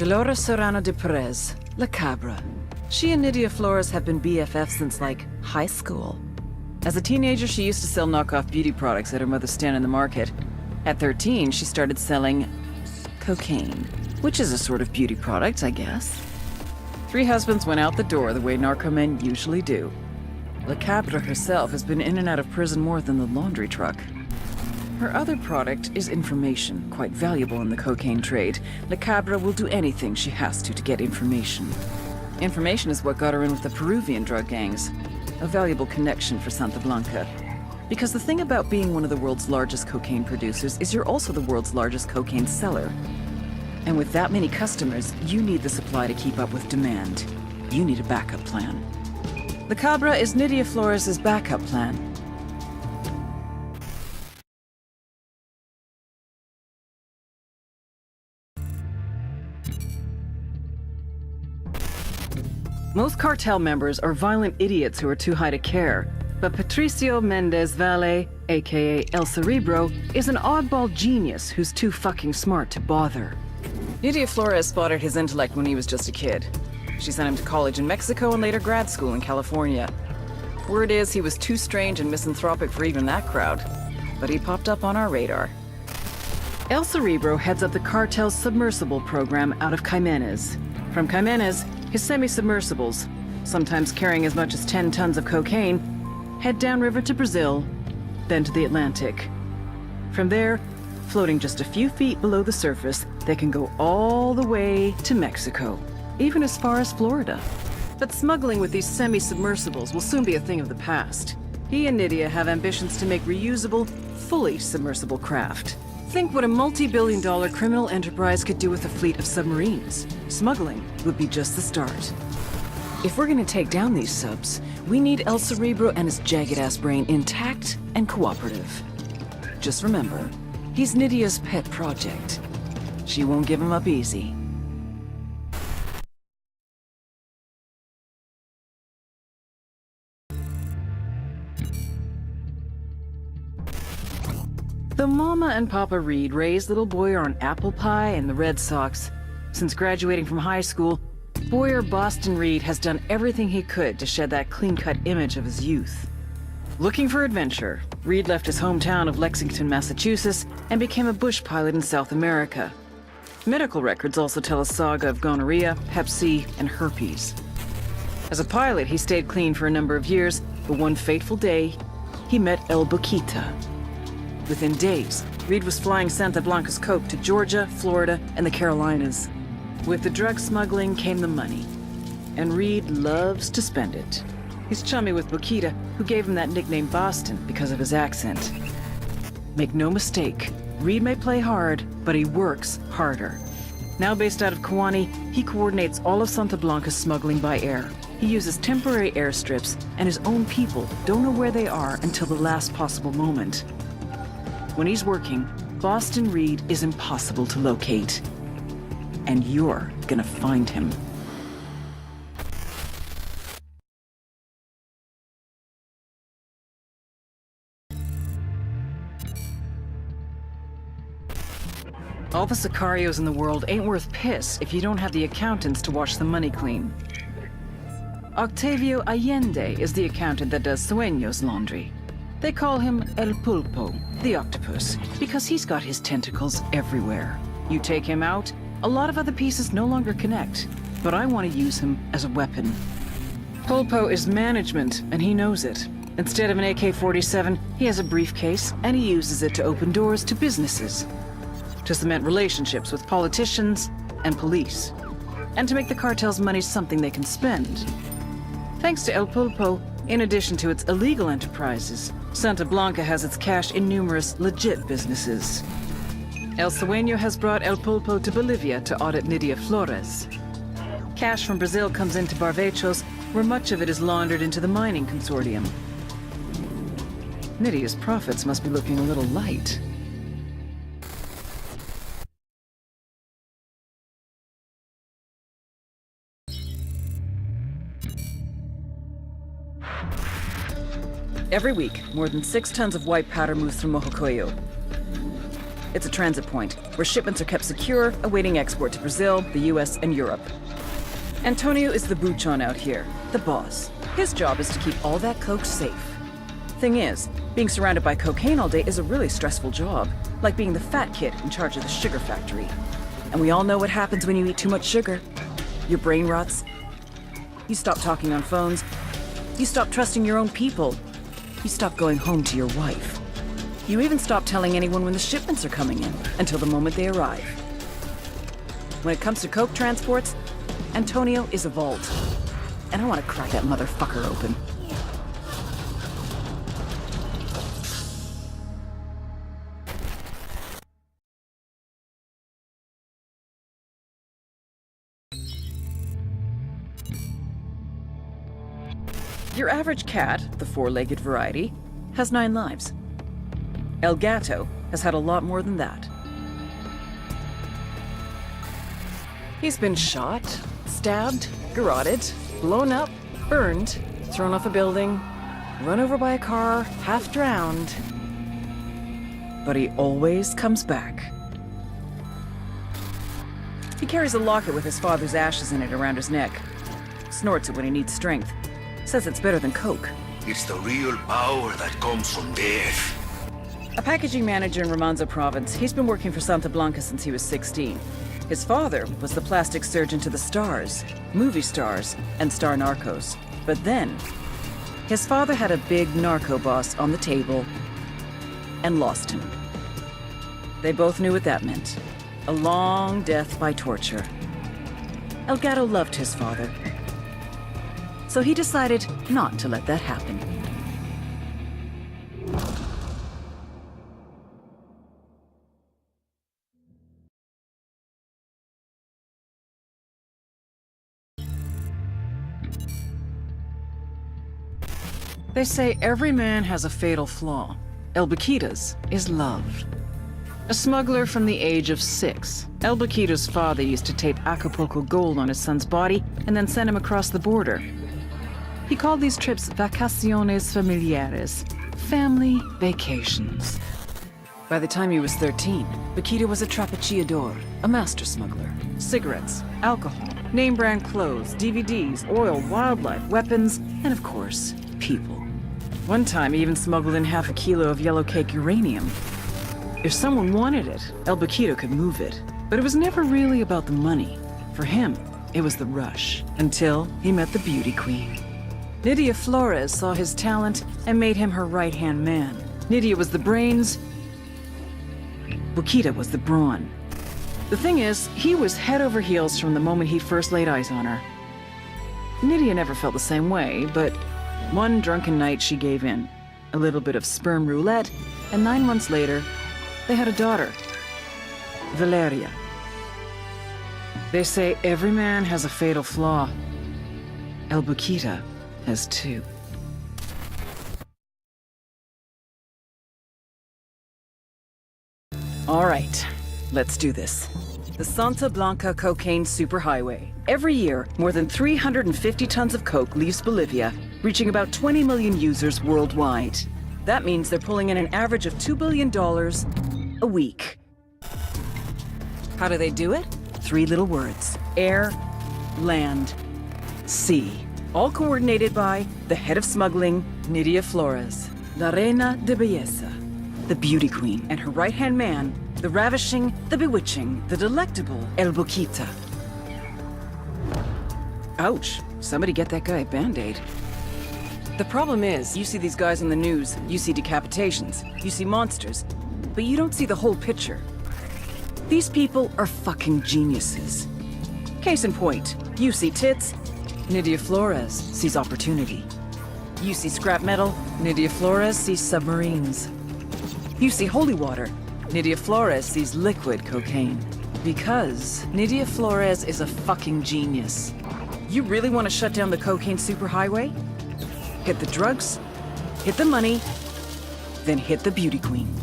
Dolores Serrano de Perez, La Cabra. She and Nydia Flores have been BFFs since, like, high school. As a teenager, she used to sell knockoff beauty products at her mother's stand in the market. At 13, she started selling cocaine, which is a sort of beauty product, I guess. 3 husbands went out the door the way narcomen usually do. La Cabra herself has been in and out of prison more than the laundry truck. Her other product is information, quite valuable in the cocaine trade. La Cabra will do anything she has to get information. Information is what got her in with the Peruvian drug gangs. A valuable connection for Santa Blanca. Because the thing about being one of the world's largest cocaine producers is you're also the world's largest cocaine seller. And with that many customers, you need the supply to keep up with demand. You need a backup plan. La Cabra is Nydia Flores' backup plan. Most cartel members are violent idiots who are too high to care, but Patricio Mendez Valle, aka El Cerebro, is an oddball genius who's too fucking smart to bother. Nydia Flores spotted his intellect when he was just a kid. She sent him to college in Mexico and later grad school in California. Word is he was too strange and misanthropic for even that crowd, but he popped up on our radar. El Cerebro heads up the cartel's submersible program out of Jimenez. From Jimenez, his semi-submersibles, sometimes carrying as much as 10 tons of cocaine, head downriver to Brazil, then to the Atlantic. From there, floating just a few feet below the surface, they can go all the way to Mexico, even as far as Florida. But smuggling with these semi-submersibles will soon be a thing of the past. He and Nydia have ambitions to make reusable, fully submersible craft. Think what a multi-billion-dollar criminal enterprise could do with a fleet of submarines. Smuggling would be just the start. If we're gonna take down these subs, we need El Cerebro and his jagged-ass brain intact and cooperative. Just remember, he's Nydia's pet project. She won't give him up easy. Though Mama and Papa Reed raised little Boyer on apple pie and the Red Sox, since graduating from high school, Boyer Boston Reed has done everything he could to shed that clean-cut image of his youth. Looking for adventure, Reed left his hometown of Lexington, Massachusetts, and became a bush pilot in South America. Medical records also tell a saga of gonorrhea, hep C, and herpes. As a pilot, he stayed clean for a number of years, but one fateful day, he met El Boquita. Within days, Reed was flying Santa Blanca's coke to Georgia, Florida, and the Carolinas. With the drug smuggling came the money, and Reed loves to spend it. He's chummy with Boquita, who gave him that nickname Boston because of his accent. Make no mistake, Reed may play hard, but he works harder. Now based out of Kewanee, he coordinates all of Santa Blanca's smuggling by air. He uses temporary airstrips, and his own people don't know where they are until the last possible moment. When he's working, Boston Reed is impossible to locate. And you're gonna find him. All the sicarios in the world ain't worth piss if you don't have the accountants to wash the money clean. Octavio Allende is the accountant that does Sueño's laundry. They call him El Pulpo, the octopus, because he's got his tentacles everywhere. You take him out, a lot of other pieces no longer connect, but I want to use him as a weapon. Pulpo is management, and he knows it. Instead of an AK-47, he has a briefcase, and he uses it to open doors to businesses, to cement relationships with politicians and police, and to make the cartel's money something they can spend. Thanks to El Pulpo, in addition to its illegal enterprises, Santa Blanca has its cash in numerous legit businesses. El Sueño has brought El Pulpo to Bolivia to audit Nydia Flores. Cash from Brazil comes into Barvechos, where much of it is laundered into the mining consortium. Nydia's profits must be looking a little light. Every week, more than 6 tons of white powder moves through Mojocoyo. It's a transit point, where shipments are kept secure, awaiting export to Brazil, the US, and Europe. Antonio is the buchon out here, the boss. His job is to keep all that coke safe. Thing is, being surrounded by cocaine all day is a really stressful job, like being the fat kid in charge of the sugar factory. And we all know what happens when you eat too much sugar. Your brain rots. You stop talking on phones. You stop trusting your own people. You stop going home to your wife. You even stop telling anyone when the shipments are coming in, until the moment they arrive. When it comes to coke transports, Antonio is a vault. And I want to crack that motherfucker open. Your average cat, the four-legged variety, has 9 lives. El Gato has had a lot more than that. He's been shot, stabbed, garroted, blown up, burned, thrown off a building, run over by a car, half drowned. But he always comes back. He carries a locket with his father's ashes in it around his neck. Snorts it when he needs strength. Says it's better than coke. It's the real power that comes from death. A packaging manager in Romanzo province, he's been working for Santa Blanca since he was 16. His father was the plastic surgeon to the stars, movie stars, and star narcos. But then, his father had a big narco boss on the table and lost him. They both knew what that meant. A long death by torture. El Gato loved his father. So he decided not to let that happen. They say every man has a fatal flaw. El Baquita's is love. A smuggler from the age of 6, El Baquita's father used to tape Acapulco gold on his son's body and then send him across the border. He called these trips vacaciones familiares, family vacations. By the time he was 13, Baquita was a trapechiador, a master smuggler. Cigarettes, alcohol, name-brand clothes, DVDs, oil, wildlife, weapons, and of course, people. One time, he even smuggled in half a kilo of yellow cake uranium. If someone wanted it, El Baquita could move it. But it was never really about the money. For him, it was the rush, until he met the beauty queen. Nydia Flores saw his talent and made him her right-hand man. Nydia was the brains, Baquita was the brawn. The thing is, he was head over heels from the moment he first laid eyes on her. Nydia never felt the same way, but one drunken night she gave in. A little bit of sperm roulette, and 9 months later, they had a daughter, Valeria. They say every man has a fatal flaw. El Baquita has 2. All right, let's do this. The Santa Blanca Cocaine Superhighway. Every year, more than 350 tons of coke leaves Bolivia, reaching about 20 million users worldwide. That means they're pulling in an average of $2 billion a week. How do they do it? 3 little words. Air, land, sea. All coordinated by the head of smuggling, Nydia Flores, La Reina de Belleza, the beauty queen, and her right-hand man, the ravishing, the bewitching, the delectable El Baquita. Ouch. Somebody get that guy a Band-Aid. The problem is, you see these guys on the news, you see decapitations, you see monsters, but you don't see the whole picture. These people are fucking geniuses. Case in point, you see tits, Nydia Flores sees opportunity. You see scrap metal, Nydia Flores sees submarines. You see holy water, Nydia Flores sees liquid cocaine. Because Nydia Flores is a fucking genius. You really want to shut down the cocaine superhighway? Hit the drugs, hit the money, then hit the beauty queen.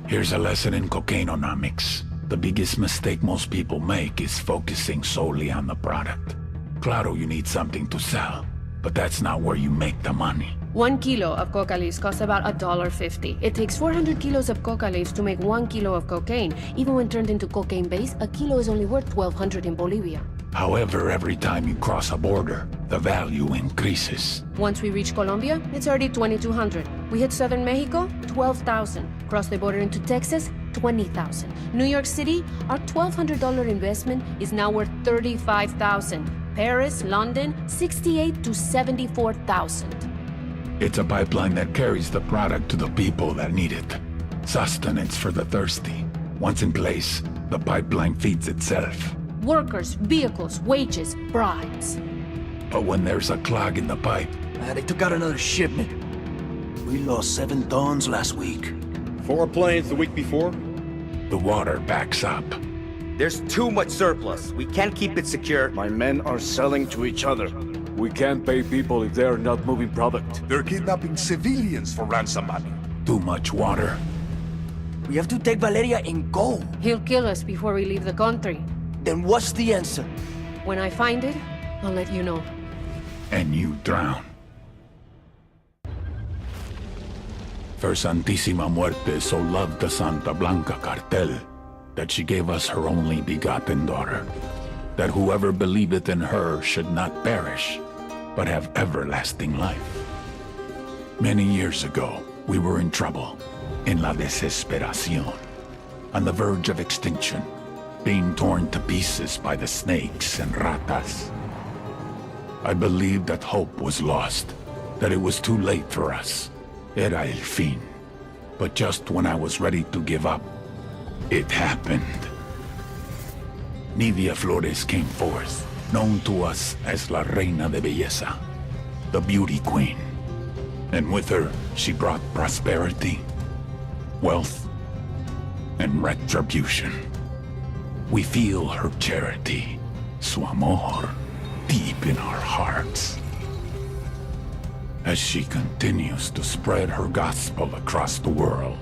Here's a lesson in cocaineonomics. The biggest mistake most people make is focusing solely on the product. Claro, you need something to sell, but that's not where you make the money. 1 kilo of coca leaves costs about $1.50. It takes 400 kilos of coca leaves to make 1 kilo of cocaine. Even when turned into cocaine base, a kilo is only worth $1,200 in Bolivia. However, every time you cross a border, the value increases. Once we reach Colombia, it's already $2,200. We hit southern Mexico, $12,000. Cross the border into Texas, $20,000. New York City, our $1,200 investment is now worth $35,000. Paris, London, $68,000 to $74,000. It's a pipeline that carries the product to the people that need it. Sustenance for the thirsty. Once in place, the pipeline feeds itself. Workers, vehicles, wages, bribes. But when there's a clog in the pipe, They took out another shipment. We lost 7 tons last week. 4 planes the week before? the water backs up. There's too much surplus. We can't keep it secure. My men are selling to each other. We can't pay people if they're not moving product. They're kidnapping civilians for ransom money. Too much water. We have to take Valeria and go. He'll kill us before we leave the country. Then what's the answer? When I find it, I'll let you know. And you drown. For Santísima Muerte so loved the Santa Blanca cartel that she gave us her only begotten daughter, that whoever believeth in her should not perish, but have everlasting life. Many years ago, we were in trouble, in la desesperación, on the verge of extinction, being torn to pieces by the snakes and ratas. I believed that hope was lost, that it was too late for us. Era el fin. But just when I was ready to give up, it happened. Nidia Flores came forth, known to us as La Reina de Belleza, the beauty queen. And with her, she brought prosperity, wealth, and retribution. We feel her charity, su amor, deep in our hearts. As she continues to spread her gospel across the world,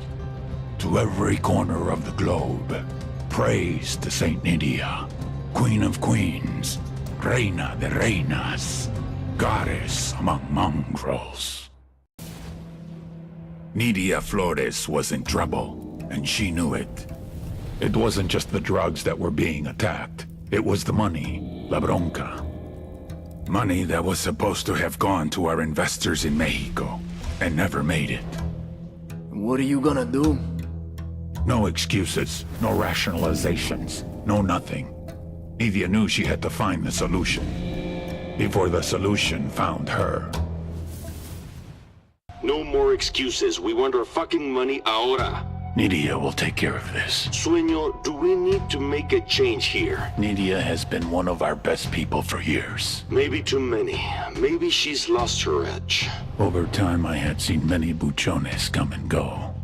to every corner of the globe, praise to Saint Nidia, Queen of Queens, Reina de Reinas, Goddess among mongrels. Nidia Flores was in trouble, and she knew it. It wasn't just the drugs that were being attacked. It was the money, la bronca. Money that was supposed to have gone to our investors in Mexico, and never made it. What are you gonna do? No excuses, no rationalizations, no nothing. Nidia knew she had to find the solution, before the solution found her. No more excuses. We want our fucking money ahora. Nidia will take care of this. Sueño, do we need to make a change here? Nidia has been one of our best people for years. Maybe too many. Maybe she's lost her edge. Over time, I had seen many buchones come and go.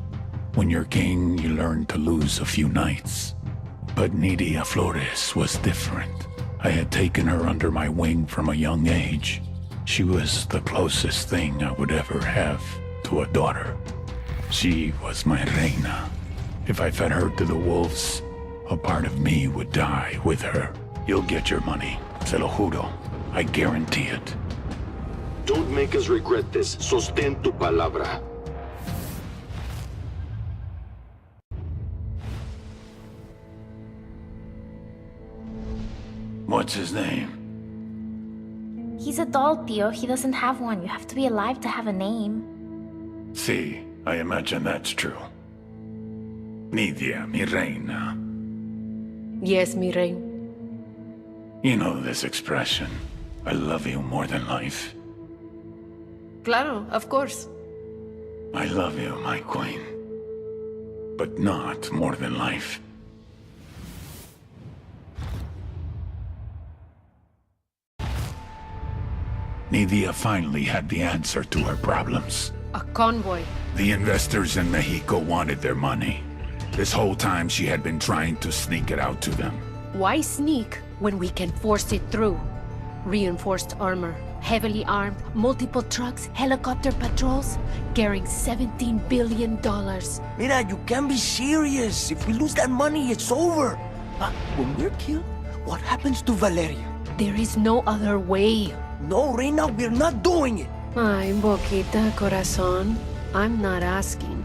When you're king, you learn to lose a few knights. But Nidia Flores was different. I had taken her under my wing from a young age. She was the closest thing I would ever have to a daughter. She was my reina. If I fed her to the wolves, a part of me would die with her. You'll get your money, se lo juro. I guarantee it. Don't make us regret this. Sostén tu palabra. What's his name? He's a doll, Tío. He doesn't have one. You have to be alive to have a name. See, I imagine that's true. Nidia, mi reina. Yes, mi rey. You know this expression. I love you more than life. Claro, of course. I love you, my queen. But not more than life. Nidia finally had the answer to her problems. A convoy. The investors in Mexico wanted their money. This whole time she had been trying to sneak it out to them. Why sneak when we can force it through? Reinforced armor, heavily armed, multiple trucks, helicopter patrols, carrying $17 billion. Mira, you can't be serious. If we lose that money, it's over. When we're killed, what happens to Valeria? There is no other way. No, Reina, we're not doing it. Ay, Boquita, corazón. I'm not asking.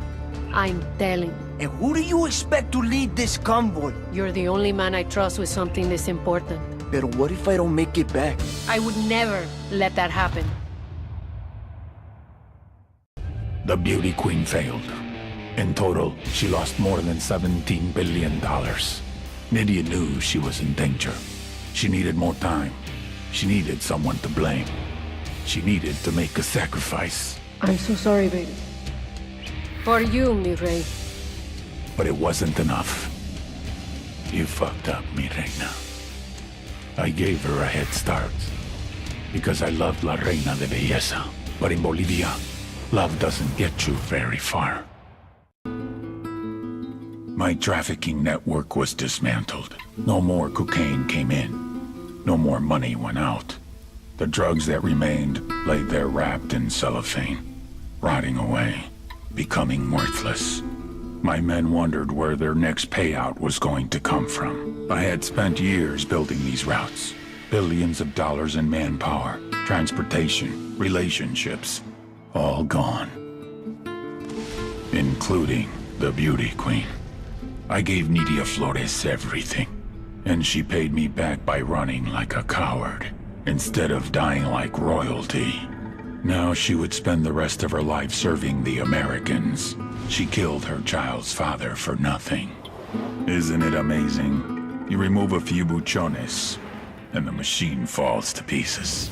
I'm telling. And who do you expect to lead this convoy? You're the only man I trust with something this important. But what if I don't make it back? I would never let that happen. The Beauty Queen failed. In total, she lost more than $17 billion. Nydia knew she was in danger. She needed more time. She needed someone to blame. She needed to make a sacrifice. I'm so sorry, baby. For you, mi rey. But it wasn't enough. You fucked up, mi reina. I gave her a head start. Because I loved La Reina de Belleza. But in Bolivia, love doesn't get you very far. My trafficking network was dismantled. No more cocaine came in. No more money went out. The drugs that remained lay there wrapped in cellophane, rotting away, becoming worthless. My men wondered where their next payout was going to come from. I had spent years building these routes. Billions of dollars in manpower, transportation, relationships, all gone. Including the Beauty Queen. I gave Nydia Flores everything, and she paid me back by running like a coward, instead of dying like royalty. Now she would spend the rest of her life serving the Americans. She killed her child's father for nothing. Isn't it amazing? You remove a few buchones, and the machine falls to pieces.